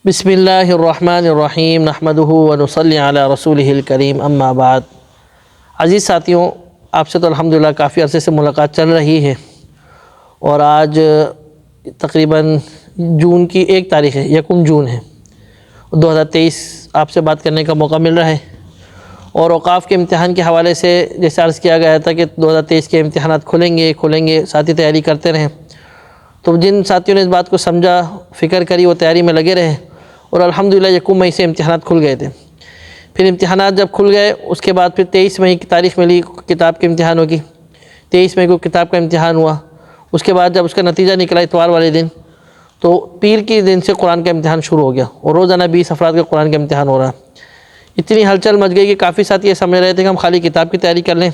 بسم اللہ الرحمن الرحیم نحمدہ ونصلی علی رسولہ الکریم اما بعد۔ عزیز ساتھیوں، آپ سے تو الحمدللہ کافی عرصے سے ملاقات چل رہی ہے، اور آج تقریباً جون کی 1 تاریخ ہے، 1 جون ہے 2023۔ آپ سے بات کرنے کا موقع مل رہا ہے، اور اوقاف کے امتحان کے حوالے سے جیسے عرض کیا گیا تھا کہ 2023 کے امتحانات کھلیں گے، ساتھی تیاری کرتے رہیں۔ تو جن ساتھیوں نے اس بات کو سمجھا، فکر کری، وہ تیاری میں لگے رہے، اور الحمدللہ 1 مئی سے امتحانات کھل گئے تھے۔ پھر امتحانات جب کھل گئے، اس کے بعد پھر 23 مئی کی تاریخ ملی کتاب کے امتحانوں کی۔ 23 مئی کو کتاب کا امتحان ہوا۔ اس کے بعد جب اس کا نتیجہ نکلا اتوار والے دن، تو پیر کے دن سے قرآن کا امتحان شروع ہو گیا، اور روزانہ 20 افراد کا قرآن کا امتحان ہو رہا۔ اتنی ہلچل مچ گئی کہ کافی ساتھی یہ سمجھ رہے تھے کہ ہم خالی کتاب کی تیاری کر لیں،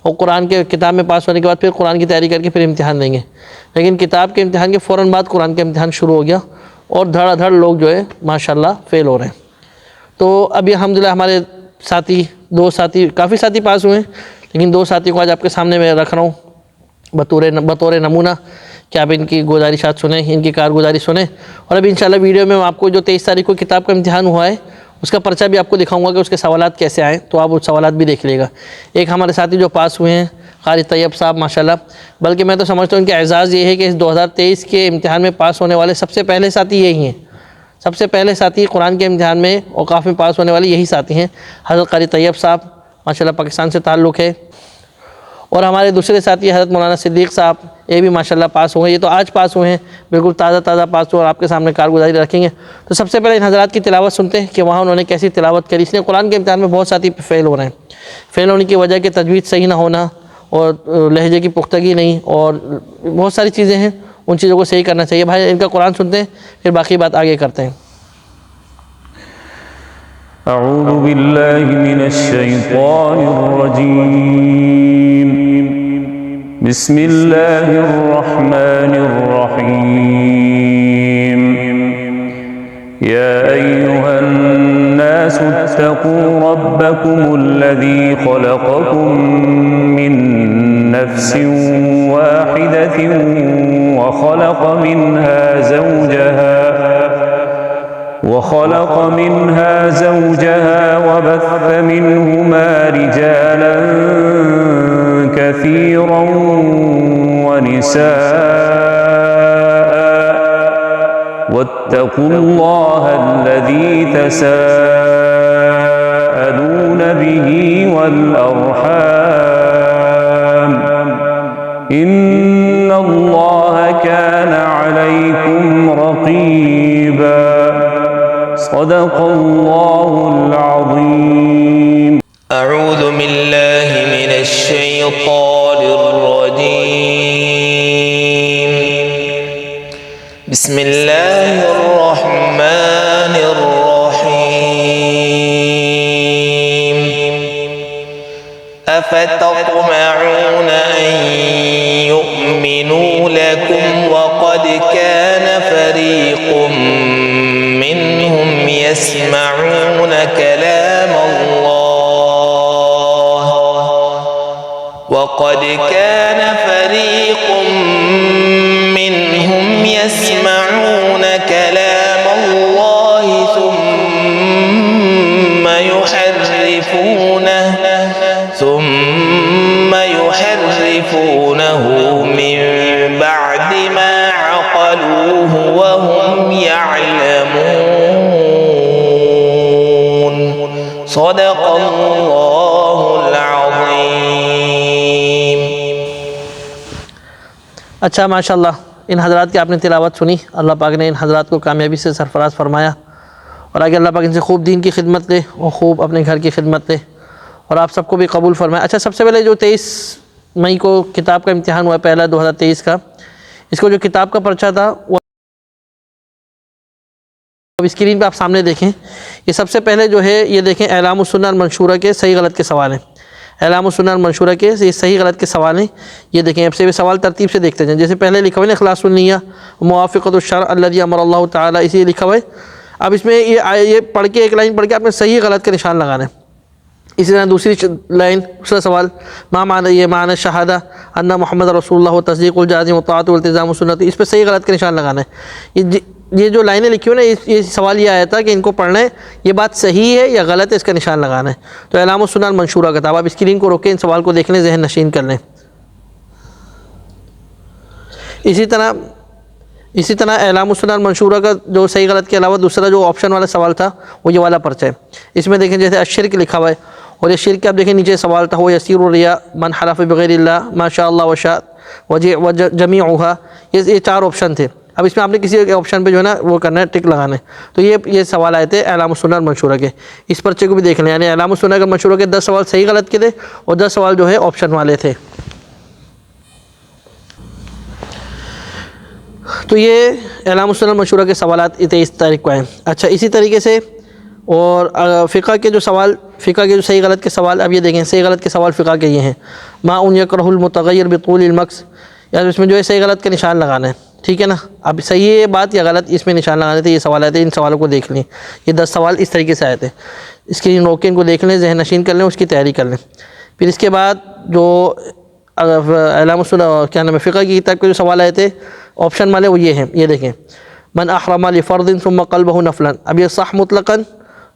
اور قرآن کے کتاب میں پاس ہونے کے بعد پھر قرآن کی تیاری کر کے پھر امتحان دیں گے، لیکن کتاب کے امتحان کے فوراً بعد قرآن کا امتحان شروع ہو گیا، اور دھڑا دھڑ لوگ جو ہے ماشاءاللہ فیل ہو رہے ہیں۔ تو ابھی الحمدللہ ہمارے ساتھی 2 ساتھی، کافی ساتھی پاس ہوئے ہیں، لیکن 2 ساتھی کو آج آپ کے سامنے میں رکھ رہا ہوں بطور نمونہ کہ آپ ان کی گزارشات سنیں، ان کی کارگزاری سنیں، اور ابھی انشاءاللہ ویڈیو میں آپ کو جو 23 تاریخ کو کتاب کا امتحان ہوا ہے اس کا پرچہ بھی آپ کو دکھاؤں گا کہ اس کے سوالات کیسے آئیں، تو آپ وہ سوالات بھی دیکھ لے گا۔ ایک ہمارے ساتھی جو پاس ہوئے ہیں قاری طیب صاحب ماشاءاللہ، بلکہ میں تو سمجھتا ہوں ان کے اعزاز یہ ہے کہ اس 2023 کے امتحان میں پاس ہونے والے سب سے پہلے ساتھی یہی ہیں۔ سب سے پہلے ساتھی قرآن کے امتحان میں اوقاف میں پاس ہونے والے یہی ساتھی ہیں۔ حضرت قاری طیب صاحب ماشاءاللہ پاکستان سے تعلق ہے، اور ہمارے دوسرے ساتھی حضرت مولانا صدیق صاحب، یہ بھی ماشاءاللہ پاس ہوئے، یہ تو آج پاس ہوئے ہیں، بالکل تازہ پاس ہوئے، اور آپ کے سامنے کارگزاری رکھیں گے۔ تو سب سے پہلے ان حضرات کی تلاوت سنتے ہیں کہ وہاں انہوں نے کیسی تلاوت کری۔ اس لیے قرآن کے امتحان میں بہت ساتھی فیل ہو رہے ہیں۔ فیل ہونے کی وجہ کہ تجوید صحیح نہ ہونا، اور لہجے کی پختگی نہیں، اور بہت ساری چیزیں ہیں، ان چیزوں کو صحیح کرنا چاہیے۔ بھائی ان کا قرآن سنتے ہیں، پھر باقی بات آگے کرتے ہیں۔ اعوذ باللہ من الشیطان الرجیم، بسم اللہ الرحمن الرحیم، یا ایہا الناس اتقوا ربکم الذی خلقکم من نفس واحدة وخلق منها زوجها وبث منهما رجالا كثيرا ونساء، واتقوا الله الذي تساءلون به والأرحام، إن الله كان عليكم رقيبا، صدق اللہ العظیم۔ اعوذ باللہ من الشیطان الرجیم، بسم اللہ الرحمن الرحیم، افتطمعون ان يؤمنوا لكم وقد كان فريق منهم يسمعون كلام الله، وقد كان فريق منهم يسمعون كلام الله ثم يحرفونه من بعد ما عقلوه وهم يعلمون، صدق اللہ العظیم۔ اچھا ماشاءاللہ، ان حضرات کی آپ نے تلاوت سنی، اللہ پاک نے ان حضرات کو کامیابی سے سرفراز فرمایا، اور آگے اللہ پاک ان سے خوب دین کی خدمت لے، اور خوب اپنے گھر کی خدمت لے، اور آپ سب کو بھی قبول فرمائے۔ اچھا، سب سے پہلے جو 23 مئی کو کتاب کا امتحان ہوا پہلا 2023 کا، اس کو جو کتاب کا پرچہ تھا وہ اب اسکرین پہ آپ سامنے دیکھیں۔ یہ سب سے پہلے جو ہے یہ دیکھیں، اعلام السنہ المنشورہ کے صحیح غلط کے سوال ہیں۔ اعلام السنہ المنشورہ کے یہ صحیح غلط کے سوال ہیں، یہ دیکھیں۔ اب سے بھی سوال ترتیب سے دیکھتے ہیں، جیسے پہلے لکھا ہوا ہے اخلاص النیہ موافقۃ الشرع الذی امر اللہ تعالیٰ، اسی لکھا ہوا ہے۔ اب اس میں یہ پڑھ کے ایک لائن پڑھ کے آپ نے صحیح غلط کا نشان لگانا ہے۔ اسی طرح دوسری لائن، دوسرا سوال، ما معنی یہ معنی شہادہ ان محمد رسول اللہ تصدیق الجازم وطاعت والتزام سنت، اس پہ صحیح غلط کا نشان لگانا ہے۔ یہ جو لائنیں لکھی ہوئی نا، یہ سوال یہ آیا تھا کہ ان کو پڑھنا ہے، یہ بات صحیح ہے یا غلط ہے، اس کا نشان لگانا ہے۔ تو اعلام السنن المنشورہ کتاب، آپ اسکرین کو روکیں، ان سوال کو دیکھ لیں، ذہن نشین کر لیں۔ اسی طرح اعلام السنن المنشورہ کا جو صحیح غلط کے علاوہ دوسرا جو آپشن والا سوال تھا وہ یہ والا پرچہ ہے۔ اس میں دیکھیں جیسے الشرک لکھا ہوا ہے، اور یہ شرک آپ دیکھیں نیچے سوال تھا، وہ یسیر الریا من حلف بغیر اللہ ما شاء اللہ وشاء وجمیعها، یہ 4 آپشن تھے۔ اب اس میں آپ نے کسی ایک آپشن پہ جو ہے نا وہ کرنا ہے، ٹک لگانا ہے۔ تو یہ سوال آئے تھے اعلام السنن المنشورہ کے، اس پرچے کو بھی دیکھ لیں، یعنی اعلام السنن کے منشورہ کے 10 سوال صحیح غلط کے تھے اور 10 سوال جو ہے آپشن والے تھے۔ تو یہ اعلام السنن المنشورہ کے سوالات 23 تاریخ کو آئے۔ اچھا، اسی طریقے سے اور فقہ کے جو سوال، فقہ کے جو صحیح غلط کے سوال، اب یہ دیکھیں صحیح غلط کے سوال فقہ کے یہ ہیں، ما ان یکرہ المتغیر بطول المکس، یا اس میں جو ہے صحیح غلط کا نشان لگانا ہے، ٹھیک ہے نا۔ اب صحیح ہے بات یا غلط، اس میں نشان لگانے تھے، یہ سوال آئے تھے، ان سوالوں کو دیکھ لیں، یہ 10 سوال اس طریقے سے آئے تھے۔ اسکرین روک کے ان کو دیکھ لیں، ذہن نشین کر لیں، اس کی تیاری کر لیں۔ پھر اس کے بعد جو اعلام السنن کیا نام ہے فقہ کی کتاب کے جو سوال آئے تھے آپشن والے، وہ یہ ہیں، یہ دیکھیں، من احرم لفرض ثم قلبه نفلا، اب یہ صح مطلقا،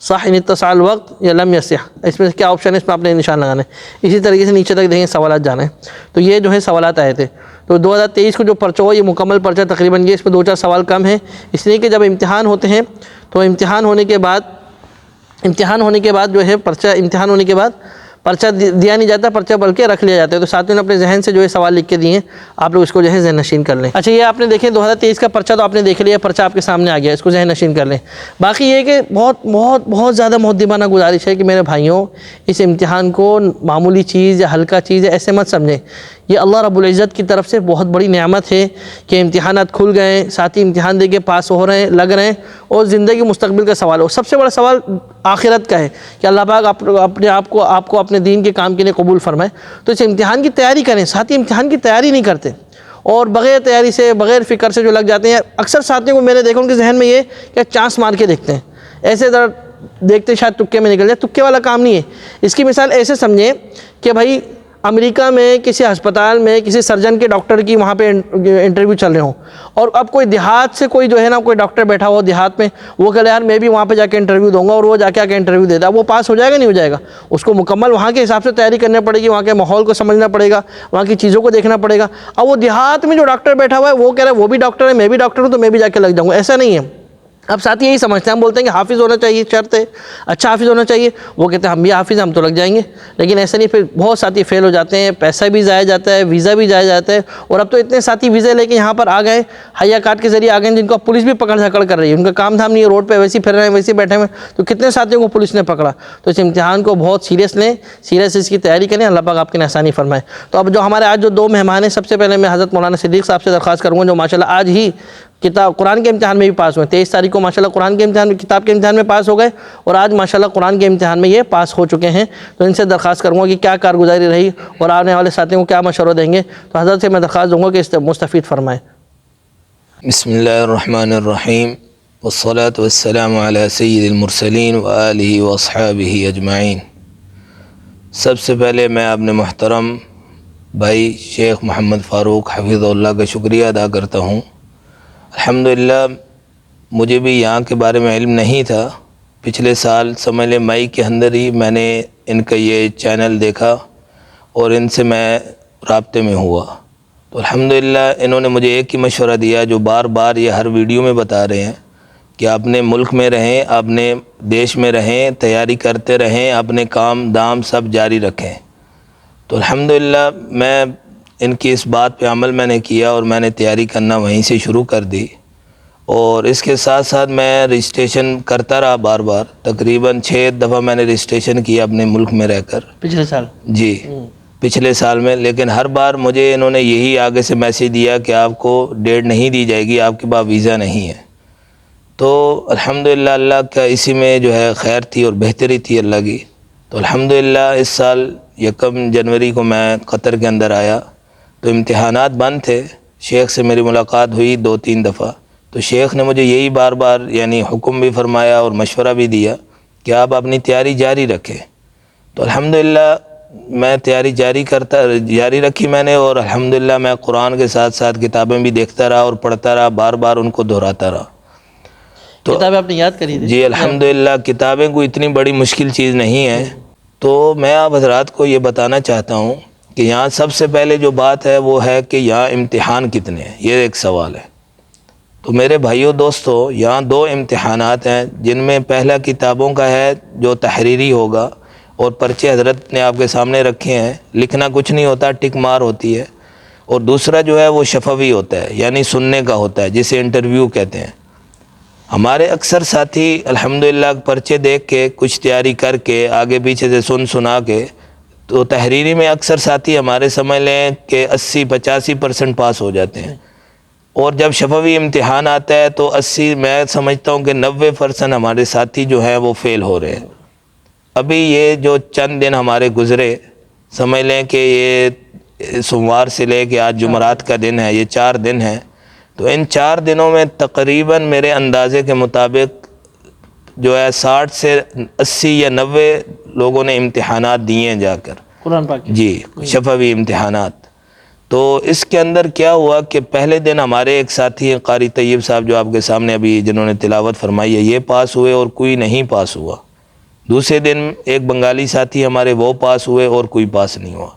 صح ان اتسع الوقت یا لم یصح، اس میں کیا آپشن ہے، اس میں آپ نے نشان لگانا ہے۔ اسی طریقے سے نیچے تک دیکھیں سوالات جانا ہے۔ تو یہ جو ہے سوالات آئے تھے۔ تو 2023 کو جو پرچہ ہوا، یہ مکمل پرچہ تقریباً یہ، اس میں 2-4 سوال کم ہیں، اس لیے کہ جب امتحان ہوتے ہیں تو امتحان ہونے کے بعد جو ہے پرچہ دیا نہیں جاتا، پرچہ بلکہ رکھ لیا جاتا ہے۔ تو ساتھیوں نے اپنے ذہن سے جو ہے سوال لکھ کے دیے ہیں، آپ لوگ اس کو جو ہے ذہن نشین کر لیں۔ اچھا، یہ آپ نے دیکھیں 2023 کا پرچہ تو آپ نے دیکھ لیا، پرچہ آپ کے سامنے آ گیا، اس کو ذہن نشین کر لیں۔ باقی یہ کہ بہت زیادہ مؤدبانہ گزارش ہے کہ میرے بھائیوں، اس امتحان کو معمولی چیز یا ہلکا چیز ہے ایسے مت سمجھیں۔ یہ اللہ رب العزت کی طرف سے بہت بڑی نعمت ہے کہ امتحانات کھل گئے ہیں، ساتھی امتحان دے کے پاس ہو رہے ہیں، لگ رہے ہیں، اور زندگی مستقبل کا سوال ہو۔ سب سے بڑا سوال آخرت کا ہے کہ اللہ پاک اپنے آپ کو اپنے دین کے کام کے لیے قبول فرمائے۔ تو اس امتحان کی تیاری کریں۔ ساتھی امتحان کی تیاری نہیں کرتے اور بغیر تیاری سے، بغیر فکر سے جو لگ جاتے ہیں، اکثر ساتھیوں کو میں نے دیکھا ان کے ذہن میں یہ کہ چانس مار کے دیکھتے ہیں، ایسے ذرا دیکھتے ہیں شاید تکے میں نکل جائے۔ تکے والا کام نہیں ہے۔ اس کی مثال ایسے سمجھیں کہ بھائی امریکہ میں کسی ہسپتال میں کسی سرجن کے ڈاکٹر کی وہاں پہ انٹرویو چل رہے ہوں، اور اب کوئی دیہات سے کوئی جو ہے نا کوئی ڈاکٹر بیٹھا ہوا دیہات میں، وہ کہے یار میں بھی وہاں پہ جا کے انٹرویو دوں گا، اور وہ جا کے انٹرویو دیتا ہے، وہ پاس ہو جائے گا نہیں ہو جائے گا؟ اس کو مکمل وہاں کے حساب سے تیاری کرنا پڑے گی، وہاں کے ماحول کو سمجھنا پڑے گا، وہاں کی چیزوں کو دیکھنا پڑے گا۔ اب وہ دیہات میں جو ڈاکٹر بیٹھا ہوا ہے وہ کہہ رہا ہے وہ بھی ڈاکٹر ہے، میں بھی ڈاکٹر ہوں، تو میں بھی جا کے لگ جاؤں گا، ایسا نہیں ہے۔ اب ساتھی یہی سمجھتے ہیں، ہم بولتے ہیں کہ حافظ ہونا چاہیے، شرط ہے، اچھا حافظ ہونا چاہیے، وہ کہتے ہیں ہم بھی حافظ ہیں، ہم تو لگ جائیں گے، لیکن ایسا نہیں۔ پھر بہت ساتھی فیل ہو جاتے ہیں، پیسہ بھی ضائع جاتا ہے، ویزا بھی ضائع جاتا ہے، اور اب تو اتنے ساتھی ویزے لے کے یہاں پر آ گئے، حیا کارڈ کے ذریعے آ گئے، جن کو پولیس بھی پکڑ جھکڑ کر رہی ہے، ان کا کام دھام نہیں ہے، روڈ پہ ویسے پھر رہے ہیں، ویسے بیٹھے ہوئے، تو کتنے ساتھیوں کو پولیس نے پکڑا۔ تو اس امتحان کو بہت سیریس لیں، سیریس اس کی تیاری کریں، اللہ پاک آپ کی آسانی فرمائے۔ تو اب جو ہمارے آج جو 2 مہمان ہیں، سب سے پہلے میں حضرت مولانا صدیق صاحب سے درخواست کروں گا، جو ماشاءاللہ آج ہی قرآن کے امتحان میں بھی پاس ہوئے، 23 تاریخ کو ماشاءاللہ قرآن کے امتحان، کتاب کے امتحان میں پاس ہو گئے، اور آج ماشاءاللہ قرآن کے امتحان میں یہ پاس ہو چکے ہیں۔ تو ان سے درخواست کروں گا کہ کیا کارگزاری رہی اور آنے والے ساتھیوں کو کیا مشورہ دیں گے، تو حضرت سے میں درخواست دوں گا کہ اس مستفید فرمائیں۔ بسم اللہ الرحمن الرحیم، والصلاة والسلام علی سید المرسلین وآلہ واصحابہ اجمعین۔ سب سے پہلے میں اپنے محترم بھائی شیخ محمد فاروق حفظہ اللہ کا شکریہ ادا کرتا ہوں۔ الحمدللہ مجھے بھی یہاں کے بارے میں علم نہیں تھا، پچھلے سال سمجھ لیں مئی کے اندر ہی میں نے ان کا یہ چینل دیکھا اور ان سے میں رابطے میں ہوا۔ تو الحمدللہ انہوں نے مجھے ایک ہی مشورہ دیا، جو بار بار یہ ہر ویڈیو میں بتا رہے ہیں، کہ اپنے ملک میں رہیں، اپنے دیش میں رہیں، تیاری کرتے رہیں، اپنے کام دام سب جاری رکھیں۔ تو الحمدللہ میں ان کی اس بات پہ عمل میں نے کیا، اور میں نے تیاری کرنا وہیں سے شروع کر دی، اور اس کے ساتھ ساتھ میں رجسٹریشن کرتا رہا بار بار، تقریباً 6 دفعہ میں نے رجسٹریشن کیا اپنے ملک میں رہ کر، پچھلے سال جی پچھلے سال میں، لیکن ہر بار مجھے انہوں نے یہی آگے سے میسیج دیا کہ آپ کو ڈیٹ نہیں دی جائے گی، آپ کے پاس ویزا نہیں ہے۔ تو الحمدللہ اللہ کا اسی میں جو ہے خیر تھی اور بہتری تھی اللہ کی۔ تو الحمدللہ اس سال 1 جنوری کو میں قطر کے اندر آیا، تو امتحانات بند تھے، شیخ سے میری ملاقات ہوئی 2-3 دفعہ، تو شیخ نے مجھے یہی بار بار یعنی حکم بھی فرمایا اور مشورہ بھی دیا کہ آپ اپنی تیاری جاری رکھیں۔ تو الحمدللہ میں تیاری جاری رکھی میں نے، اور الحمدللہ میں قرآن کے ساتھ ساتھ کتابیں بھی دیکھتا رہا اور پڑھتا رہا، بار بار ان کو دہراتا رہا۔ کتابیں آپ نے یاد کری تھی؟ جی الحمدللہ، کتابیں کوئی اتنی بڑی مشکل چیز نہیں ہے. تو میں آپ حضرات کو یہ بتانا چاہتا ہوں کہ یہاں سب سے پہلے جو بات ہے وہ ہے کہ یہاں امتحان کتنے ہیں، یہ ایک سوال ہے. تو میرے بھائیوں دوستو، یہاں 2 امتحانات ہیں، جن میں پہلا کتابوں کا ہے جو تحریری ہوگا، اور پرچے حضرت نے آپ کے سامنے رکھے ہیں، لکھنا کچھ نہیں ہوتا، ٹک مار ہوتی ہے. اور دوسرا جو ہے وہ شفوی ہوتا ہے، یعنی سننے کا ہوتا ہے، جسے انٹرویو کہتے ہیں. ہمارے اکثر ساتھی الحمدللہ پرچے دیکھ کے کچھ تیاری کر کے آگے پیچھے سے سنا کے، تو تحریری میں اکثر ساتھی ہمارے سمجھ لیں کہ 80-85% پاس ہو جاتے ہیں. اور جب شفوی امتحان آتا ہے تو 80، میں سمجھتا ہوں کہ 90% ہمارے ساتھی جو ہیں وہ فیل ہو رہے ہیں. ابھی یہ جو چند دن ہمارے گزرے، سمجھ لیں کہ یہ سوموار سے لے کے آج جمعرات کا دن ہے، یہ 4 دن ہیں. تو ان 4 دنوں میں تقریباً میرے اندازے کے مطابق جو ہے 60 سے 80 یا 90 لوگوں نے امتحانات دیے ہیں جا کر. قرآن پاک جی، شفوی امتحانات. تو اس کے اندر کیا ہوا کہ پہلے دن ہمارے ایک ساتھی ہیں قاری طیب صاحب، جو آپ کے سامنے ابھی جنہوں نے تلاوت فرمائی ہے، یہ پاس ہوئے اور کوئی نہیں پاس ہوا. دوسرے دن ایک بنگالی ساتھی ہمارے، وہ پاس ہوئے اور کوئی پاس نہیں ہوا.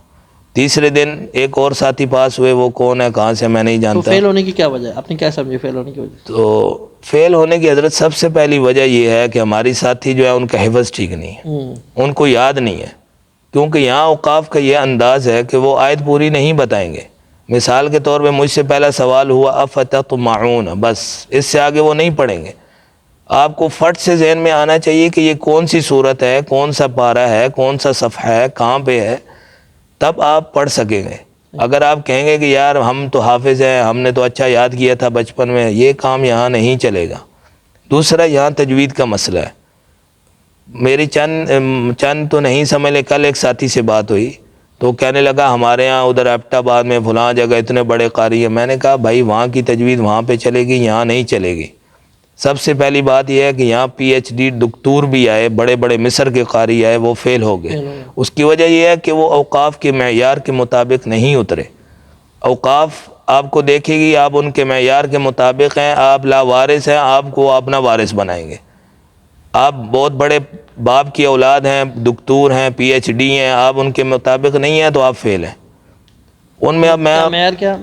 تیسرے دن ایک اور ساتھی پاس ہوئے، وہ کون ہے کہاں سے میں نہیں تو جانتا. فیل ہونے کی کیا وجہ ہے؟ آپ نے کیا سمجھے فیل ہونے کی وجہ؟ تو فیل ہونے کی حضرت سب سے پہلی وجہ یہ ہے کہ ہماری ساتھی جو ہے ان کا حفظ ٹھیک نہیں ہے، ان کو یاد نہیں ہے. کیونکہ یہاں اوقاف کا یہ انداز ہے کہ وہ آیت پوری نہیں بتائیں گے. مثال کے طور پہ مجھ سے پہلا سوال ہوا افتطمعون، بس اس سے آگے وہ نہیں پڑھیں گے. آپ کو فٹ سے ذہن میں آنا چاہیے کہ یہ کون سی صورت ہے، کون سا پارہ ہے، کون سا صفحہ ہے، کہاں پہ ہے، تب آپ پڑھ سکیں گے. اگر آپ کہیں گے کہ یار ہم تو حافظ ہیں، ہم نے تو اچھا یاد کیا تھا بچپن میں، یہ کام یہاں نہیں چلے گا. دوسرا یہاں تجوید کا مسئلہ ہے. میری چند تو نہیں سمجھ لے، کل ایک ساتھی سے بات ہوئی تو کہنے لگا ہمارے ہاں ادھر ایبٹ آباد میں فلاں جگہ اتنے بڑے قاری ہیں. میں نے کہا بھائی وہاں کی تجوید وہاں پہ چلے گی، یہاں نہیں چلے گی. سب سے پہلی بات یہ ہے کہ یہاں PhD دکتور بھی آئے، بڑے بڑے مصر کے قاری آئے، وہ فیل ہو گئے. اس کی وجہ یہ ہے کہ وہ اوقاف کے معیار کے مطابق نہیں اترے. اوقاف آپ کو دیکھے گی، آپ ان کے معیار کے مطابق ہیں، آپ لاوارث ہیں، آپ کو اپنا وارث بنائیں گے. آپ بہت بڑے باپ کی اولاد ہیں، دکتور ہیں، PhD ہیں، آپ ان کے مطابق نہیں ہیں تو آپ فیل ہیں. ان میں اب معیار کیا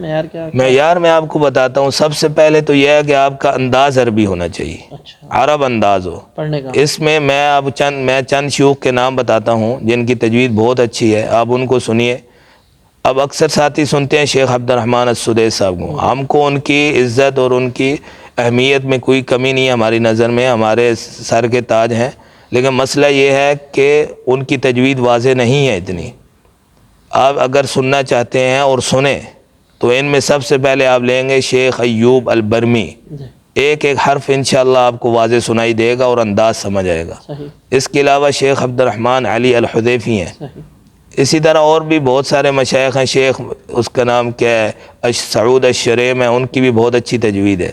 معیار میں آپ کو بتاتا ہوں. سب سے پہلے تو یہ ہے کہ آپ کا انداز عربی ہونا چاہیے، اچھا عرب انداز ہو پڑھنے کا. اس میں. میں چند شیوخ کے نام بتاتا ہوں جن کی تجوید بہت اچھی ہے، آپ ان کو سنیے. اب اکثر ساتھی سنتے ہیں شیخ عبد الرحمن السدیس صاحب کو. ہم کو ان کی عزت اور ان کی اہمیت میں کوئی کمی نہیں ہے ہماری نظر میں، ہمارے سر کے تاج ہیں. لیکن مسئلہ یہ ہے کہ ان کی تجوید واضح نہیں ہے اتنی. آپ اگر سننا چاہتے ہیں اور سنیں تو ان میں سب سے پہلے آپ لیں گے شیخ ایوب البرمی. ایک ایک حرف انشاءاللہ آپ کو واضح سنائی دے گا اور انداز سمجھ آئے گا. اس کے علاوہ شیخ عبد الرحمن علی الحذیفی ہیں. اسی طرح اور بھی بہت سارے مشائخ ہیں. شیخ اس کا نام کیا ہے، سعود الشریم ہے، ان کی بھی بہت اچھی تجوید ہے.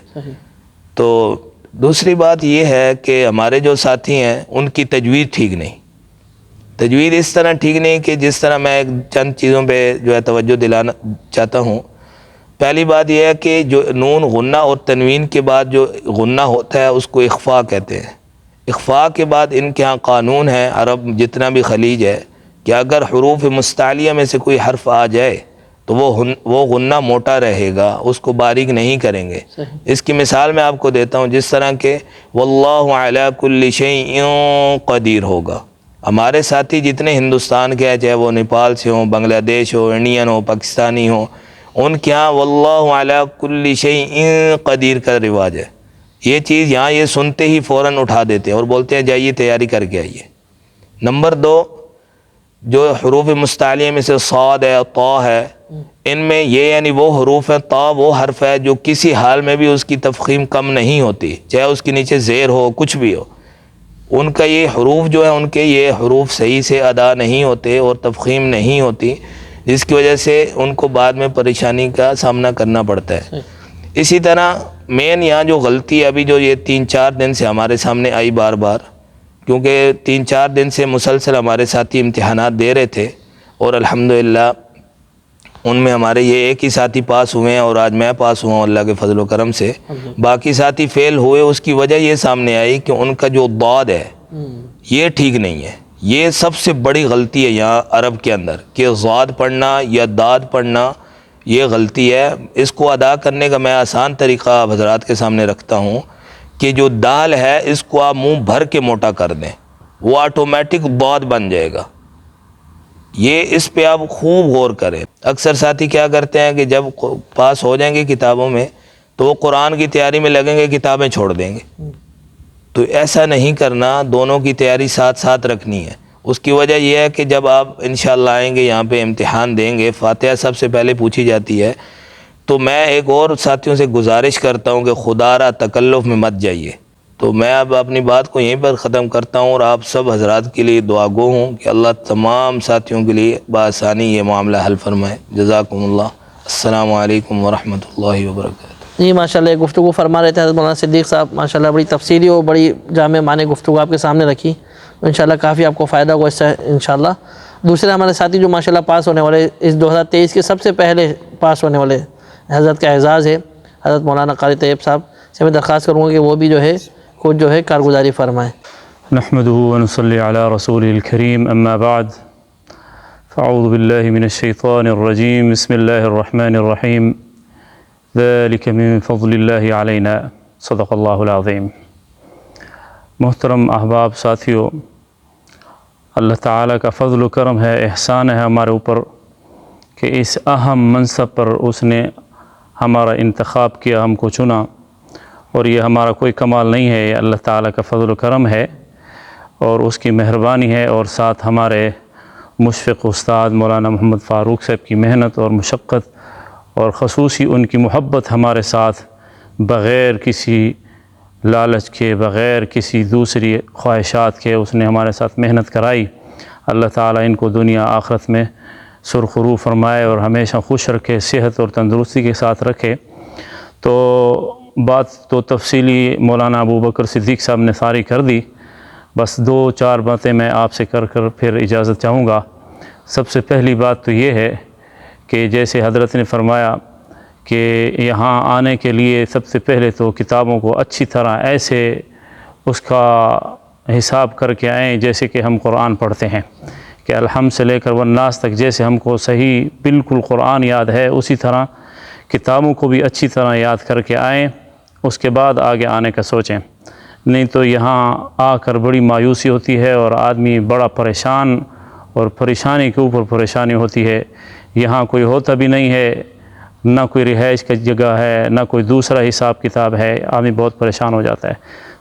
تو دوسری بات یہ ہے کہ ہمارے جو ساتھی ہیں ان کی تجوید ٹھیک نہیں. تجوید اس طرح ٹھیک نہیں کہ جس طرح میں چند چیزوں پہ جو ہے توجہ دلانا چاہتا ہوں. پہلی بات یہ ہے کہ جو نون غنہ اور تنوین کے بعد جو غنہ ہوتا ہے اس کو اخفاء کہتے ہیں. اخفاء کے بعد ان کے ہاں قانون ہے، عرب جتنا بھی خلیج ہے، کہ اگر حروف مستعلیہ میں سے کوئی حرف آ جائے تو وہ غنہ موٹا رہے گا، اس کو باریک نہیں کریں گے. اس کی مثال میں آپ کو دیتا ہوں، جس طرح کہ واللہ علی کل شیء قدیر ہوگا. ہمارے ساتھی جتنے ہندوستان کے ہیں، چاہے وہ نیپال سے ہوں، بنگلہ دیش ہو، انڈین ہو، پاکستانی ہو، ان کے ہاں واللہ علی کل شیء قدیر کا رواج ہے. یہ چیز یہاں یہ سنتے ہی فوراً اٹھا دیتے ہیں اور بولتے ہیں جائیے تیاری کر کے آئیے. نمبر 2، جو حروف مستعلیہ میں سے صاد ہے، طا ہے، ان میں یہ یعنی وہ حروف ہیں، طا وہ حرف ہے جو کسی حال میں بھی اس کی تفخیم کم نہیں ہوتی، چاہے اس کے نیچے زیر ہو، کچھ بھی ہو. ان کا یہ حروف جو ہے، ان کے یہ حروف صحیح سے ادا نہیں ہوتے اور تفخیم نہیں ہوتی، جس کی وجہ سے ان کو بعد میں پریشانی کا سامنا کرنا پڑتا ہے. اسی طرح مین یہاں جو غلطی ہے ابھی جو یہ 3-4 دن سے ہمارے سامنے آئی بار بار، کیونکہ 3-4 دن سے مسلسل ہمارے ساتھی امتحانات دے رہے تھے اور الحمدللہ ان میں ہمارے یہ ایک ہی ساتھی پاس ہوئے ہیں اور آج میں پاس ہوا ہوں اللہ کے فضل و کرم سے. باقی ساتھی فیل ہوئے، اس کی وجہ یہ سامنے آئی کہ ان کا جو ضاد ہے یہ ٹھیک نہیں ہے. یہ سب سے بڑی غلطی ہے یہاں عرب کے اندر کہ ضاد پڑھنا یا داد پڑھنا، یہ غلطی ہے. اس کو ادا کرنے کا میں آسان طریقہ آپ حضرات کے سامنے رکھتا ہوں کہ جو دال ہے اس کو آپ منہ بھر کے موٹا کر دیں، وہ آٹومیٹک ضاد بن جائے گا. یہ اس پہ آپ خوب غور کریں. اکثر ساتھی کیا کرتے ہیں کہ جب پاس ہو جائیں گے کتابوں میں تو وہ قرآن کی تیاری میں لگیں گے، کتابیں چھوڑ دیں گے. تو ایسا نہیں کرنا، دونوں کی تیاری ساتھ ساتھ رکھنی ہے. اس کی وجہ یہ ہے کہ جب آپ انشاءاللہ آئیں گے یہاں پہ امتحان دیں گے، فاتحہ سب سے پہلے پوچھی جاتی ہے. تو میں ایک اور ساتھیوں سے گزارش کرتا ہوں کہ خدا را تکلف میں مت جائیے. تو میں اب اپنی بات کو یہیں پر ختم کرتا ہوں اور آپ سب حضرات کے لیے دعا گو ہوں کہ اللہ تمام ساتھیوں کے لیے بآسانی یہ معاملہ حل فرمائے. جزاکم اللہ. السلام علیکم ورحمۃ اللہ وبرکاتہ. جی ماشاءاللہ ایک گفتگو فرما رہے تھے حضرت مولانا صدیق صاحب، ماشاءاللہ بڑی تفصیلی اور بڑی جامع معنی گفتگو آپ کے سامنے رکھی. انشاءاللہ کافی آپ کو فائدہ ہوگا اس سے انشاءاللہ. دوسرے ہمارے ساتھی جو ماشاءاللہ پاس ہونے والے اس 2023 کے سب سے پہلے پاس ہونے والے حضرت کا اعزاز ہے حضرت مولانا قاری طیب صاحب سے میں درخواست کروں گا کہ وہ بھی جو ہے کچھ جو ہے کارگزاری فرمائیں. نحمده ونصلي على رسوله الكريم، أما بعد، فأعوذ بالله من الشيطان الرجيم. بسم الله الرحمن الرحيم. ذلك من فضل الله علينا. صدق الله العظيم. محترم احباب ساتھیوں، اللہ تعالیٰ کا فضل و کرم ہے، احسان ہے ہمارے اوپر کہ اس اہم منصب پر اس نے ہمارا انتخاب کیا، ہم کو چنا. اور یہ ہمارا کوئی کمال نہیں ہے، یہ اللہ تعالیٰ کا فضل و کرم ہے اور اس کی مہربانی ہے. اور ساتھ ہمارے مشفق استاد مولانا محمد فاروق صاحب کی محنت اور مشقت اور خصوصی ان کی محبت ہمارے ساتھ بغیر کسی لالچ کے، بغیر کسی دوسری خواہشات کے اس نے ہمارے ساتھ محنت کرائی. اللہ تعالیٰ ان کو دنیا آخرت میں سرخرو فرمائے اور ہمیشہ خوش رکھے، صحت اور تندرستی کے ساتھ رکھے. تو بات تو تفصیلی مولانا ابو بکر صدیق صاحب نے ساری کر دی، بس 2-4 باتیں میں آپ سے کر پھر اجازت چاہوں گا. سب سے پہلی بات تو یہ ہے کہ جیسے حضرت نے فرمایا کہ یہاں آنے کے لیے سب سے پہلے تو کتابوں کو اچھی طرح ایسے اس کا حساب کر کے آئیں جیسے کہ ہم قرآن پڑھتے ہیں، کہ الحمد سے لے کر والناس تک جیسے ہم کو صحیح بالکل قرآن یاد ہے اسی طرح کتابوں کو بھی اچھی طرح یاد کر کے آئیں. اس کے بعد آگے آنے کا سوچیں، نہیں تو یہاں آ کر بڑی مایوسی ہوتی ہے اور آدمی بڑا پریشان اور پریشانی کے اوپر پریشانی ہوتی ہے. یہاں کوئی ہوتا بھی نہیں ہے، نہ کوئی رہائش کی جگہ ہے، نہ کوئی دوسرا حساب کتاب ہے، آدمی بہت پریشان ہو جاتا ہے.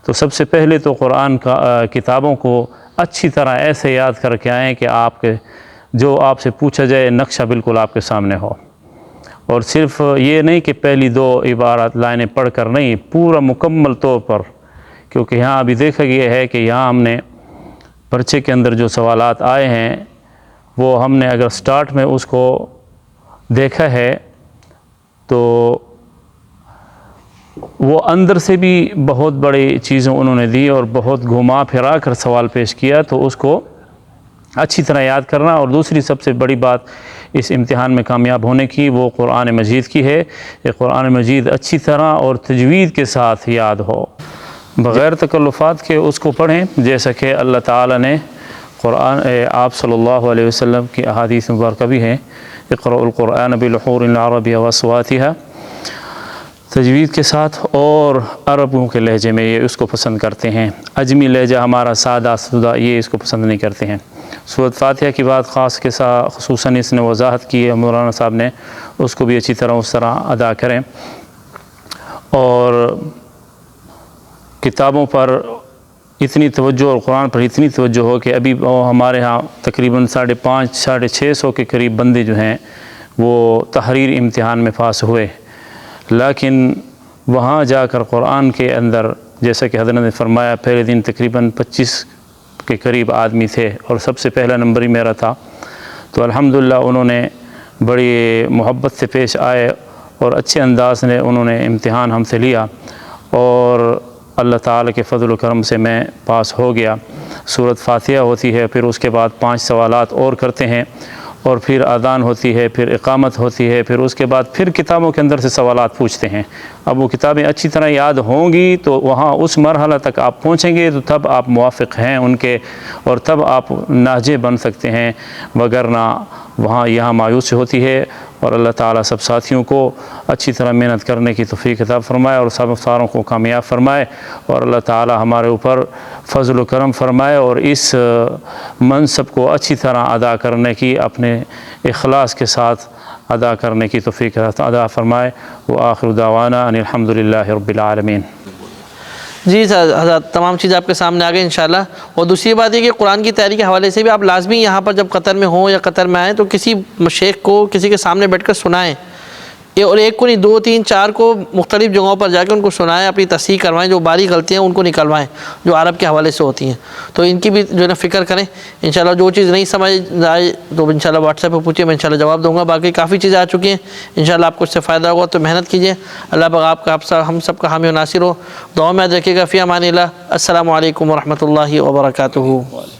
تو سب سے پہلے تو قرآن کا کتابوں کو اچھی طرح ایسے یاد کر کے آئیں کہ آپ کے جو آپ سے پوچھا جائے نقشہ بالکل آپ کے سامنے ہو. اور صرف یہ نہیں کہ پہلی 2 عبارات لائنیں پڑھ کر نہیں، پورا مکمل طور پر، کیونکہ یہاں ابھی دیکھا گیا ہے کہ یہاں ہم نے پرچے کے اندر جو سوالات آئے ہیں وہ ہم نے اگر سٹارٹ میں اس کو دیکھا ہے تو وہ اندر سے بھی بہت بڑی چیزیں انہوں نے دی اور بہت گھما پھرا کر سوال پیش کیا. تو اس کو اچھی طرح یاد کرنا. اور دوسری سب سے بڑی بات اس امتحان میں کامیاب ہونے کی وہ قرآن مجید کی ہے کہ قرآن مجید اچھی طرح اور تجوید کے ساتھ یاد ہو، بغیر تکلفات کے اس کو پڑھیں، جیسا کہ اللہ تعالیٰ نے قرآن آپ صلی اللہ علیہ وسلم کی احادیث مبارکہ بھی ہیں، اقرأوا القرآن بلحور العربی واصواتها، تجوید کے ساتھ. اور عربوں کے لہجے میں یہ اس کو پسند کرتے ہیں. اجمی لہجہ ہمارا سادہ سودہ یہ اس کو پسند نہیں کرتے ہیں. سورۃ فاتحہ کی بات خاص کے ساتھ خصوصاً اس نے وضاحت کی ہے مولانا صاحب نے، اس کو بھی اچھی طرح اس طرح ادا کریں. اور کتابوں پر اتنی توجہ اور قرآن پر اتنی توجہ ہو کہ ابھی ہمارے ہاں تقریباً 550-650 کے قریب بندے جو ہیں وہ تحریر امتحان میں پاس ہوئے، لیکن وہاں جا کر قرآن کے اندر جیسا کہ حضرت نے فرمایا پہلے دن تقریباً 25 کے قریب آدمی تھے اور سب سے پہلا نمبر ہی میرا تھا. تو الحمدللہ انہوں نے بڑی محبت سے پیش آئے اور اچھے انداز نے انہوں نے امتحان ہم سے لیا اور اللہ تعالیٰ کے فضل و کرم سے میں پاس ہو گیا. سورۃ فاتحہ ہوتی ہے، پھر اس کے بعد 5 سوالات اور کرتے ہیں اور پھر اذان ہوتی ہے، پھر اقامت ہوتی ہے، پھر اس کے بعد پھر کتابوں کے اندر سے سوالات پوچھتے ہیں۔ اب وہ کتابیں اچھی طرح یاد ہوں گی تو وہاں اس مرحلہ تک آپ پہنچیں گے تو تب آپ موافق ہیں ان کے، اور تب آپ ناجے بن سکتے ہیں، وگرنہ یہاں مایوسی ہوتی ہے۔ اور اللہ تعالیٰ سب ساتھیوں کو اچھی طرح محنت کرنے کی توفیق عطا فرمائے اور سب ساروں کو کامیاب فرمائے، اور اللہ تعالیٰ ہمارے اوپر فضل و کرم فرمائے اور اس منصب کو اچھی طرح ادا کرنے کی، اپنے اخلاص کے ساتھ ادا کرنے کی توفیق عطا فرمائے۔ وآخر دعوانا ان الحمد للہ رب العالمین۔ جی حضرت، تمام چیزیں آپ کے سامنے آ گئی انشاءاللہ۔ اور دوسری بات یہ کہ قرآن کی تیاری کے حوالے سے بھی آپ لازمی یہاں پر جب قطر میں ہوں یا قطر میں آئیں تو کسی شیخ کو کسی کے سامنے بیٹھ کر سنائیں، اور ایک کو نہیں، 2 3 4 کو مختلف جگہوں پر جا کے ان کو سنائیں، اپنی تصحیح کروائیں، جو باری غلطیاں ان کو نکلوائیں جو عرب کے حوالے سے ہوتی ہیں، تو ان کی بھی جو ہے نا فکر کریں انشاءاللہ۔ جو چیز نہیں سمجھ آئے تو انشاءاللہ واٹس ایپ پہ پوچھیے، میں انشاءاللہ جواب دوں گا۔ باقی کافی چیزیں آ چکی ہیں، انشاءاللہ آپ کو اس سے فائدہ ہوگا تو محنت کیجیے۔ اللہ پاک آپ کا ہم سب کا حامی و ناصر ہو۔ دعا میں یاد رکھیے گا۔ فی امان اللہ۔ السلام علیکم ورحمۃ اللہ وبرکاتہ۔